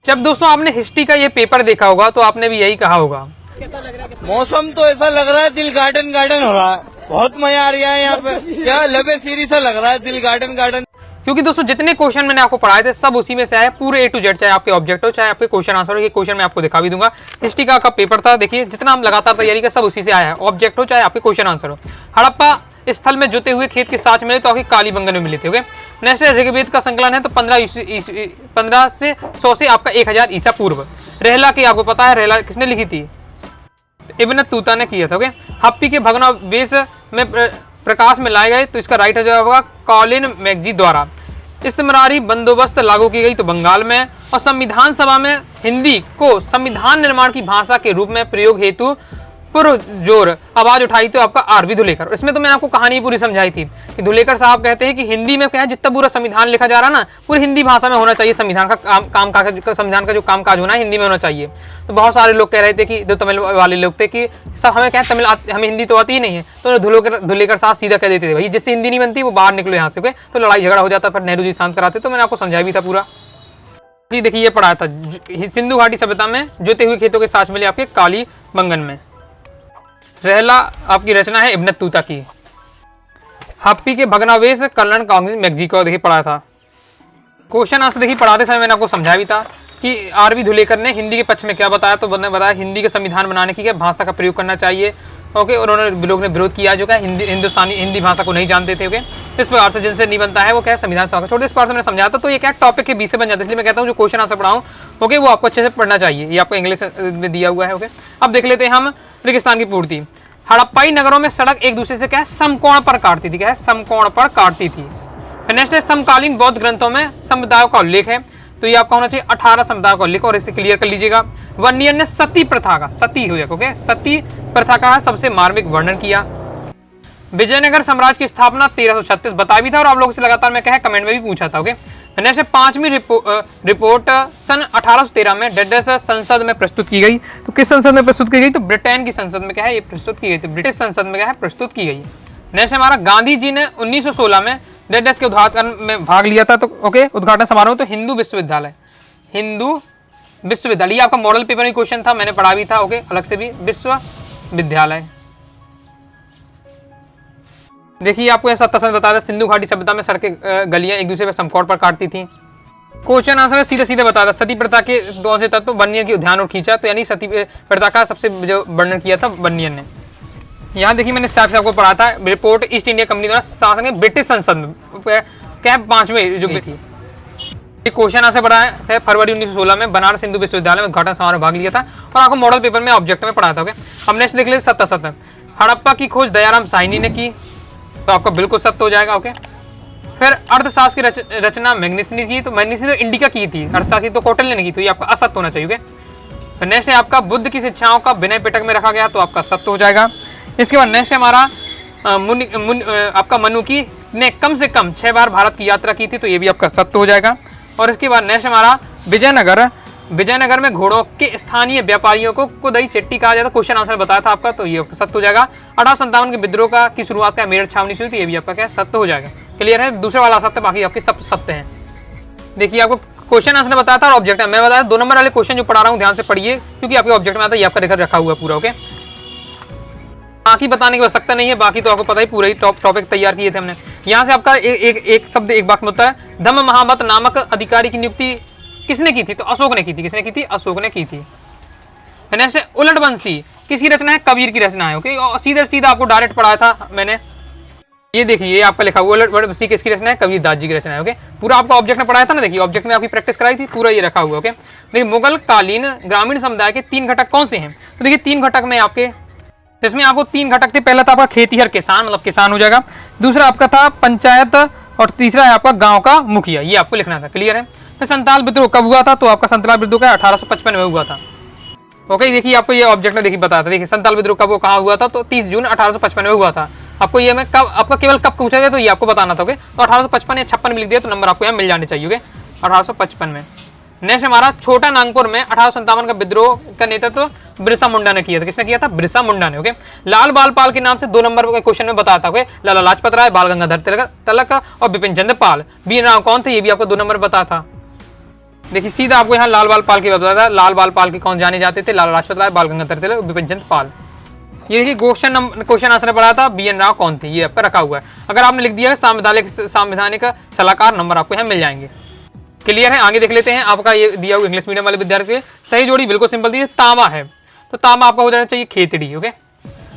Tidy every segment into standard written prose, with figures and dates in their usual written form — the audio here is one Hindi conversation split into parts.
जब दोस्तों आपने हिस्ट्री का ये पेपर देखा होगा तो आपने भी यही कहा होगा, मौसम तो ऐसा लग रहा है दिल गार्डन गार्डन हो रहा है, बहुत मजा आ रहा है यहाँ पे, क्या लबे सीरी सा लग रहा है दिल गार्डन गार्डन। क्योंकि दोस्तों जितने क्वेश्चन मैंने आपको पढ़ाए थे सब उसी में से आए, पूरे ए टू जेड, चाहे आपके ऑब्जेक्टिव चाहे आपके क्वेश्चन आंसर हो। ये क्वेश्चन मैं आपको दिखा भी दूंगा। हिस्ट्री का पेपर था, देखिए जितना हम लगातार तैयारी का सब उसी से आया है, ऑब्जेक्ट हो चाहे आपके क्वेश्चन आंसर हो। हड़प्पा स्थल में जोते हुए खेत के साथ मिले तो आपके कालीबंगन में मिले थे। ओके, नेक्स्ट ऋग्वेद का संकलन है तो 15 से 100 से आपका 1000 ईसा पूर्व। रहला की आपको पता है, रहला किसने लिखी थी? इब्न तूता ने किया था। ओके, हप्पी के भग्नावशेष में प्रकाश में लाए गए तो इसका राइट जवाब होगा कॉलिन मैगजी द्वारा। इस्तेमारी बंदोबस्त लागू की गई तो बंगाल में। और संविधान सभा में हिंदी को संविधान निर्माण की भाषा के रूप में प्रयोग हेतु पुरजोर आवाज उठाई तो आपका आरबी धुलेकर। इसमें तो मैंने आपको कहानी पूरी समझाई थी कि धुलेकर साहब कहते हैं कि हिंदी में क्या है, जितना पूरा संविधान लिखा जा रहा है ना, पूरी हिंदी भाषा में होना चाहिए। संविधान का संविधान का जो कामकाज होना है हिंदी में होना चाहिए। तो बहुत सारे लोग कह रहे थे कि जो तमिल वाले लोग थे कि सब हमें क्या तमिल हमें हिंदी तो आती ही नहीं है। तो धुलेकर साहब सीधा कह देते थे भाई जिससे हिंदी नहीं बनती वो बाहर निकलो यहाँ से। ओके, तो लड़ाई झगड़ा हो जाता, फिर नेहरू जी शांत कराते। तो मैंने आपको समझाया भी था पूरा। देखिए ये पढ़ाया था, सिंधु घाटी सभ्यता में जोते हुए खेतों के साथ मिले आपके कालीबंगन में। रहला आपकी रचना है इब्न तूता की। हप्पी के भग्नावशेष कल्याण कांग्रेस मैगजी देखिए पढ़ा था। क्वेश्चन आंसर देखिए पढ़ाते समय मैंने आपको समझाया भी था कि आरबी धुलेकर ने हिंदी के पक्ष में क्या बताया, तो बताया हिंदी के संविधान बनाने की क्या भाषा का प्रयोग करना चाहिए। ओके, उन्होंने लोग ने विरोध किया जो क्या हिंदी भाषा को नहीं जानते थे। ओके, इस प्रकार से जिनसे नहीं बनता है वो क्या संविधान सभा का छोड़। इस प्रकार से मैंने समझा था। तो ये क्या टॉपिक के बीच से बन जाता है, इसलिए मैं कहता हूँ जो क्वेश्चन आंसर पढ़ाऊँ ओके वो आपको अच्छे से पढ़ना चाहिए। ये आपको इंग्लिश में दिया हुआ है। ओके, अब देख लेते हैं हम रेगिस्तान की पूर्ति। हड़प्पाई नगरों में सड़क एक दूसरे से क्या है, समकोण पर काटती थी। क्या है, समकोण पर काटती थी। नेक्स्ट है समकालीन बौद्ध ग्रंथों में समुदायों का उल्लेख है तो ये आपका होना चाहिए 18 समुदायों का उल्लेख, और इसे क्लियर कर लीजिएगा। वर्नियर ने सती प्रथा का, सती हो जाएगा ओके, सती प्रथा का सबसे मार्मिक वर्णन किया। विजयनगर साम्राज्य की स्थापना 1336 बताया भी था और आप लोगों से लगातार मैं कहा कमेंट में भी पूछा था। ओके, नेक्स्ट है 5वीं रिपोर्ट सन 1813 में डेडस संसद में प्रस्तुत की गई। तो किस संसद में प्रस्तुत की गई? तो ब्रिटेन की संसद में क्या है ये प्रस्तुत की गई थी, ब्रिटिश संसद में क्या है प्रस्तुत की गई। नेक्स्ट हमारा गांधी जी ने 1916 में डेडस के उद्घाटन में भाग लिया था। तो ओके, उद्घाटन समारोह तो हिंदू विश्वविद्यालय, हिंदू विश्वविद्यालय, आपका मॉडल पेपर में क्वेश्चन था, मैंने पढ़ा भी था। ओके, अलग से भी विश्वविद्यालय। देखिए आपको यह 70 बताया था, सिंधु घाटी सभ्यता में सड़कें गलियां एक दूसरे पर समकोण पर काटती थी। क्वेश्चन आंसर सीधे सीधे बताया था, सती प्रथा के कौन से तत्व बर्नियर की ध्यान और खींचा, तो यानी सती प्रथा का सबसे जो वर्णन किया था बर्नियर ने। यहाँ देखिए मैंने स्टेप से आपको पढ़ा था, रिपोर्ट ईस्ट इंडिया कंपनी द्वारा शासन में ब्रिटिश संसद में क्या 5वें जो थी। ये क्वेश्चन आंसर पढ़ा है फरवरी 1916 में बनारस हिंदू विश्वविद्यालय में उद्घाटन समारोह भाग लिया था और आपको मॉडल पेपर में ऑब्जेक्ट में पढ़ा था। ओके, हम नेक्स्ट देख लेते 77 हड़प्पा की खोज दयाराम साहनी ने की तो आपका बिल्कुल सत्य हो जाएगा। ओके, फिर अर्थशास्त्र की रचना मैग्निस ने की, तो मैग्निस ने इंडिका की थी, अर्थशास्त्र तो कौटिल्य ने की, तो ये आपका असत्य होना चाहिए। फिर नेक्स्ट है आपका बुद्ध की शिक्षाओं का विनय पिटक में रखा गया तो आपका सत्य हो जाएगा। इसके बाद नेक्स्ट है हमारा आपका मनु की ने कम से कम 6 बार भारत की यात्रा की थी तो ये भी आपका सत्य हो जाएगा। और इसके बाद नेक्स्ट हमारा विजयनगर में घोड़ों के स्थानीय व्यापारियों को कुदई चिट्टी कहा जाता, क्वेश्चन आंसर बताया था आपका तो ये सत्य हो जाएगा। 1857 के विद्रोह का की शुरुआत का मेरठ छावनी से हुई तो ये भी आपका क्या सत्य हो जाएगा। क्लियर है, दूसरा वाला सत्य, बाकी आपके सब सत्य हैं। देखिए आपको क्वेश्चन आंसर बताया था और ऑब्जेक्ट मैं बताया 2 नंबर वाले क्वेश्चन जो पढ़ा रहा हूँ ध्यान से पढ़िए क्योंकि आपके ऑब्जेक्ट में आता है, ये आपका देखकर रखा हुआ पूरा। ओके, बाकी बताने की आवश्यकता नहीं है, बाकी तो आपको पता ही पूरा ही टॉपिक तैयार किए थे हमने। यहाँ से आपका एक शब्द एक बात में होता है, धम्म महामत नामक अधिकारी की नियुक्ति किसने की थी? तो अशोक ने की थी। किसने की थी? अशोक ने की थी। नेक्स्ट उलट बंसी किसकी रचना है? कबीर की रचना है। ओके, और सीधा आपको डायरेक्ट पढ़ाया था मैंने, ये देखिए ये आपका लिखा हुआ उलट बंसी किसकी रचना है? कबीर दास जी की रचना है। ओके, पूरा आपका ऑब्जेक्ट में पढ़ाया था ना, देखिए ऑब्जेक्ट में आपकी प्रैक्टिस कराई थी, पूरा ये रखा हुआ। ओके, देखिए मुगल कालीन ग्रामीण समुदाय के 3 घटक कौन से हैं? तो देखिए 3 घटक में आपके, इसमें आपको 3 घटक थे। पहला था आपका खेतीहर किसान, मतलब किसान हो जाएगा। दूसरा आपका था पंचायत और तीसरा है आपका गांव का मुखिया, ये आपको लिखना था। क्लियर है। फिर संताल विद्रोह कब हुआ था? तो आपका संताल विद्रोह का 1855 में हुआ था। ओके, देखिए आपको ये ऑब्जेक्ट में देखिए बताया था, देखिए संताल विद्रोह कब कहाँ हुआ था? तो 30 जून 1855 में हुआ था। आपको ये मैं कब आपका केवल कब पूछा गया तो ये आपको बताना था। ओके, तो 1855 या 56 में लिख दिया तो नंबर आपको यहाँ मिल जाने चाहिए। ओके, 1855 में। नेक्स्ट हमारा छोटा नागपुर में 1857 का विद्रोह का नेतृत्व बिरसा मुंडा ने किया था। किसने किया था? बिरसा मुंडा ने। ओके, लाल बाल पाल के नाम से 2 नंबर के क्वेश्चन में बताया था। ओके, लाला लाजपत राय, बाल गंगाधर तिलक और बिपिन चंद्र पाल। बी राव कौन थे? ये भी आपको 2 नंबर बताया था। देखिए सीधा आपको यहाँ लाल बाल पाल के बताया था, लाल बाल पाल के कौन जाने जाते थे, लाला लाजपत राय, बाल गंगाधर तिलक, बिपिन चंद्र पाल। ये देखिए क्वेश्चन आंसर पढ़ा था BN राव कौन थे, ये आपका रखा हुआ है। अगर आपने लिख दिया संवैधानिक सलाहकार, नंबर आपको यहाँ मिल जाएंगे। क्लियर है। आगे देख लेते हैं। आपका ये दिया हुआ इंग्लिश मीडियम वाले विद्यार्थी के सही जोड़ी बिल्कुल सिंपल दी है, तांबा है, तो तांबा आपका हो जाना चाहिए खेतड़ी। ओके,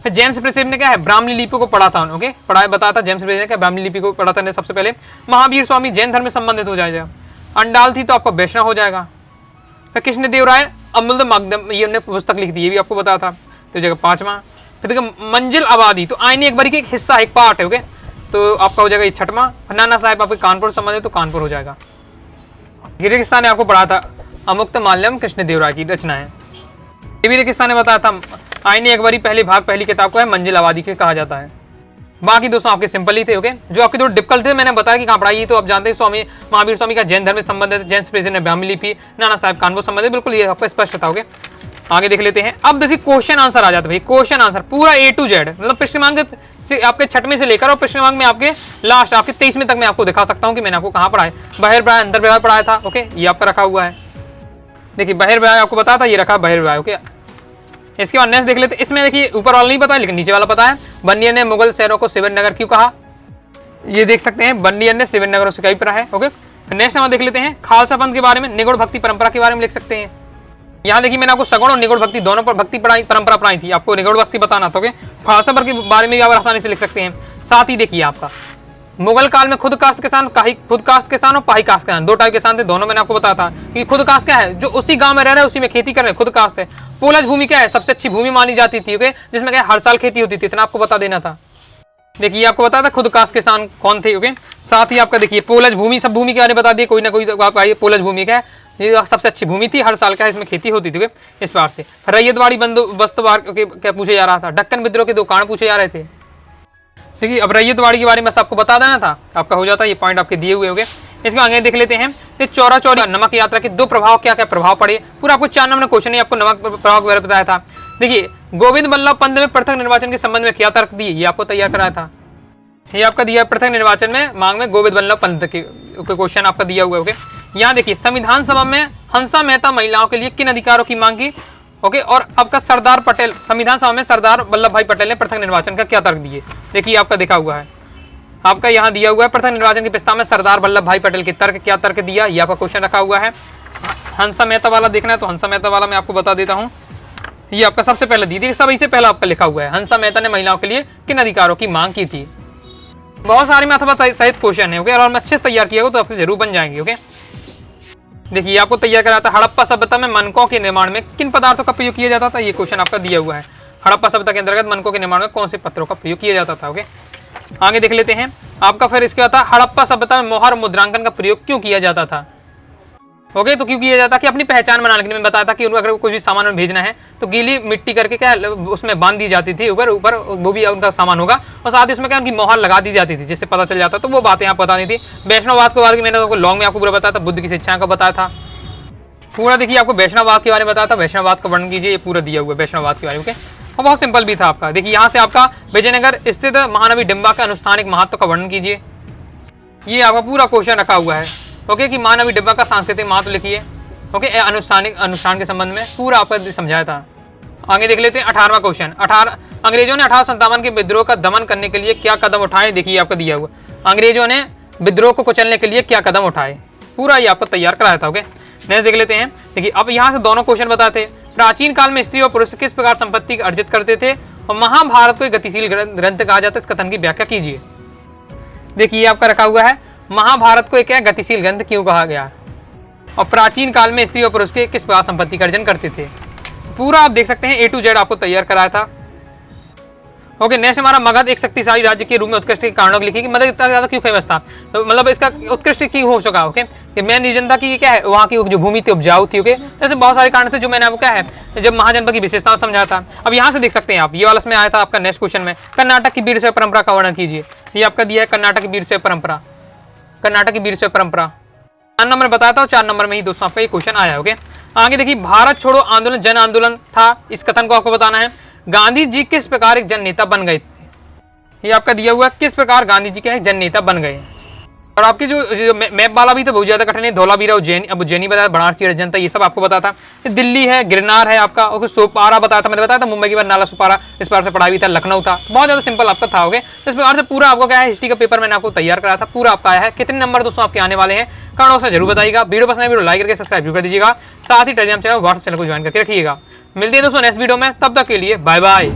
फिर जेम्स प्रिंसेप ने क्या है, ब्राह्मणी लिपि को पढ़ा था। ओके, पढ़ाया बताया था जेम्स प्रिंसेप ने क्या ब्राह्मणी लिपि को पढ़ा था सबसे पहले। महावीर स्वामी जैन धर्म में संबंधित हो जाएगा। अंडाल थी तो आपका वैष्णव हो जाएगा। फिर कृष्णदेव राय अमूल्य माध्यम, ये पुस्तक लिख दी, ये भी आपको बताया था, तो जगह 5वां। फिर देखो मंजिल आबादी, तो आईने एक बारी का एक हिस्सा, एक पार्ट है। ओके, तो आपका हो जाएगा ये 6वां। नाना साहब आपके कानपुर संबंधित, तो कानपुर हो जाएगा। रेगिस्तान ने आपको पढ़ा था, अमुक्त माल्यम कृष्णदेव राय की रचना है। ये भी रेगिस्तान ने बताया था, आईने एक बारी पहले भाग पहली किताब को है मंजिल आबादी के कहा जाता है। बाकी दोस्तों आपके सिंपल ही थे। ओके, जो आपके थोड़े डिफिकल्ट थे मैंने बताया कि कहाँ पढ़ाई, तो आप जानते हैं स्वामी महावीर स्वामी का जैन धर्म में संबंध है, जेम्स प्रिंसेप ने ब्राह्मणी लिपि, नाना साहब कानपुर संबंधित, बिल्कुल ये आपका स्पष्ट था। ओके, आगे देख लेते हैं। अब देखिए क्वेश्चन आंसर आ जाता है भाई, क्वेश्चन आंसर पूरा A to Z, मतलब प्रश्न क्रमांक से आपके 6वें से लेकर और प्रश्न क्रमांक में आपके लास्ट आपके 23वें तक मैं आपको दिखा सकता हूँ कि मैंने आपको कहाँ पढ़ाया। बहिर्वाह अंतर्व्यवहार पढ़ाया था। ओके, ये आपका रखा हुआ है। देखिए बहिर्वाह आपको पता था, ये रखा बहिर्वाह। ओके, इसके बाद नेक्स्ट देख लेते हैं। इसमें देखिए ऊपर वाला नहीं पता है लेकिन नीचे वाला पता है। बनियर ने मुगल शहरों को सेवन नगर क्यों कहा, ये देख सकते हैं, बनियर ने सेवन नगरों से कई पढ़ा है। ओके, नेक्स्ट हम देख लेते हैं खालसा पंथ के बारे में, निगुण भक्ति परंपरा के बारे में लिख सकते हैं। यहाँ देखिए मैंने आपको सगुण और निगुण भक्ति दोनों पर भक्ति पढ़ाई, परंपरा पढ़ाई थी, आपको निगुण भक्ति बताना था। ओके, खालसा पंथ के बारे में भी आप आसानी से लिख सकते हैं। साथ ही देखिए आपका मुगल काल में खुद कास्ट किसान, खुद कास्ट किसान और पाही कास्ट किसान, दो टाइप किसान थे, दोनों मैंने आपको बताया था कि खुद कास्ट क्या है, जो उसी गांव में रह रहे हैं उसी में खेती कर रहे हैं, खुद कास्ट है। पोलज भूमि क्या है, सबसे अच्छी भूमि मानी जाती थी। ओके, जिसमें क्या हर साल खेती होती थी, इतना आपको बता देना था। देखिए आपको बताया था खुद कास्ट किसान कौन थे। ओके, साथ ही आपका देखिए पोलज भूमि, सब भूमि के बारे में बता दिए, कोई ना कोई आप आइए। पोलज भूमि क्या है, ये सबसे अच्छी भूमि थी, हर साल का इसमें खेती होती थी। इस बार से रैयतवाड़ी बंदोबस्त क्या पूछे जा रहा था, ढक्कन विद्रोह के 2 कारण पूछे जा रहे थे। देखिए अब रैयतवाड़ी के बारे में आपको बता देना था, आपका हो जाता है, ये पॉइंट आपके दिए हुए होंगे। इसके आगे देख लेते हैं चौरा चौरी नमक यात्रा के 2 प्रभाव, क्या क्या प्रभाव पड़े, पूरा आपको 4 नंबर क्वेश्चन है, आपको नमक प्रभाव के बारे में बताया था। देखिए गोविंद बल्लभ पंत में पृथक निर्वाचन के संबंध में क्या तर्क दिए, ये आपको तैयार कराया था। ये आपका दिया पृथक निर्वाचन में मांग में गोविंद बल्लभ पंत के क्वेश्चन आपका दिया हुआ है। यहाँ देखिए संविधान सभा में हंसा मेहता महिलाओं के लिए किन अधिकारों की मांग की। ओके, और आपका सरदार पटेल, संविधान सभा में सरदार वल्लभ भाई पटेल ने पृथक निर्वाचन का क्या तर्क दिए, देखिए आपका देखा हुआ है, आपका यहाँ दिया हुआ है। पृथक निर्वाचन के प्रस्ताव में सरदार वल्लभ भाई पटेल के तर्क, क्या तर्क दिया, ये आपका क्वेश्चन रखा हुआ है। हंसा मेहता वाला देखना है तो हंसा मेहता वाला मैं आपको बता देता हूँ, ये आपका सबसे पहले दी थी, सब इससे पहले आपका लिखा हुआ है। हंसा मेहता ने महिलाओं के लिए किन अधिकारों की मांग की थी। बहुत सारे में अथवा सहित क्वेश्चन है। ओके, और मैं अच्छे से तैयार किया हो तो आपके जरूर बन जाएंगे। ओके, देखिए आपको तैयार कराया था हड़प्पा सभ्यता में मनकों के निर्माण में किन पदार्थों का प्रयोग किया जाता था, ये क्वेश्चन आपका दिया हुआ है। हड़प्पा सभ्यता के अंतर्गत मनकों के निर्माण में कौन से पत्थरों का प्रयोग किया जाता था। ओके, आगे देख लेते हैं आपका। फिर इसके बाद हड़प्पा सभ्यता में मोहर मुद्रांकन का प्रयोग क्यों किया जाता था। ओके, तो क्यों किया जाता कि अपनी पहचान बनाने के लिए। मैं बताया था कि अगर कोई भी सामान भेजना है तो गीली मिट्टी करके क्या उसमें बांध दी जाती थी, ऊपर ऊपर वो भी उनका सामान होगा, और साथ ही उसमें क्या उनकी मोहर लगा दी जाती थी, जिससे पता चल जाता। तो वो बातें आप बतानी थी। वैष्णववाद के बारे में मैंने आपको लॉन्ग में आपको पूरा बताया था, बुद्ध की शिक्षा का बताया था पूरा। देखिए आपको वैष्णववाद के बारे में बताया था, वैष्णववाद का वर्णन कीजिए, ये पूरा दिया हुआ है वैष्णववाद के बारे में। और बहुत सिंपल भी था आपका। देखिए यहाँ से आपका विजयनगर स्थित महानवी डिम्बा का अनुष्ठानिक महत्व का वर्णन कीजिए, ये आपका पूरा क्वेश्चन रखा हुआ है। ओके, कि महानवी डिब्बा का सांस्कृतिक महत्व लिखिए। ओके, अनुष्ठान के संबंध में पूरा आपका समझाया था। आगे देख लेते हैं 18वां क्वेश्चन। अंग्रेजों ने 1857 के विद्रोह का दमन करने के लिए क्या कदम उठाए, देखिए आपका दिया हुआ। अंग्रेजों ने विद्रोह को कुचलने के लिए क्या कदम उठाए, पूरा ये आपको तैयार कराया था। ओके, नेक्स्ट देख लेते हैं। देखिए अब यहाँ से दोनों क्वेश्चन बताते। प्राचीन काल में स्त्री और पुरुष किस प्रकार संपत्ति अर्जित करते थे, और महाभारत को एक गतिशील ग्रंथ कहा जाता है, इस कथन की व्याख्या कीजिए। देखिए ये आपका रखा हुआ है, महाभारत को एक गतिशील ग्रंथ क्यों कहा गया, और प्राचीन काल में स्त्री और पुरुष के किस प्रकार संपत्ति का अर्जन करते थे, पूरा आप देख सकते हैं। A to Z आपको तैयार कराया था। ओके, नेक्स्ट हमारा मगध एक शक्तिशाली राज्य के रूप में उत्कृष्ट के कारणों को लिखिए कि मगध इतना ज्यादा क्यों फेमस था, तो मतलब इसका उत्कृष्ट क्यों हो सका। ओके, मेन रीजन था कि क्या है, वहाँ की जो भूमि थी उपजाऊ थी। ओके, ऐसे बहुत सारे कारण थे जो मैंने आपको क्या है जब महाजनपद की विशेषताओं समझा था। अब यहाँ से देख सकते हैं आप, ये वाला इसमें आया था आपका नेक्स्ट क्वेश्चन में, कर्नाटक की वीरशैव परंपरा का वर्णन कीजिए। ये आपका दिया है कर्नाटक की वीरशैव परंपरा, कर्नाटक की वीरशैव परंपरा 4 नंबर बताया था, और 4 नंबर में ही दोस्तों आपका ये क्वेश्चन आया। ओके, आगे देखिए भारत छोड़ो आंदोलन जन आंदोलन था, इस कथन को आपको बताना है। गांधी जी किस प्रकार एक जन नेता बन गए थे, ये आपका दिया हुआ है, किस प्रकार गांधी जी के एक जन नेता बन गए। और आपके जो मैप वाला भी तो बहुत ज्यादा कठिन है, धौलावीरा उज्जैनी, अब उज्जैनी बताया, बनारसी अजंता, ये सब आपको बताता। दिल्ली है, गिरनार है आपका, और कुछ सोपारा बताया था, मैंने बताया था मुंबई के बाद नाला सोपारा, इस बार से पढ़ा भी था, लखनऊ था। बहुत ज्यादा सिंपल आपका था। ओके, तो इस प्रकार से पूरा आपको क्या है, हिस्ट्री का पेपर मैंने आपको तैयार कराया था, पूरा आपका आया है। कितने नंबर दोस्तों आपके आने वाले हैं कारण से जरूर बताइएगा। वीडियो पसंद है वीडियो लाइक करके सब्सक्राइब कर दीजिएगा, साथ ही टेलीग्राम चैनल व्हाट्सएप चैनल को ज्वाइन करके रखिएगा। मिलते हैं दोस्तों नेक्स्ट वीडियो में, तब तक के लिए बाय बाय।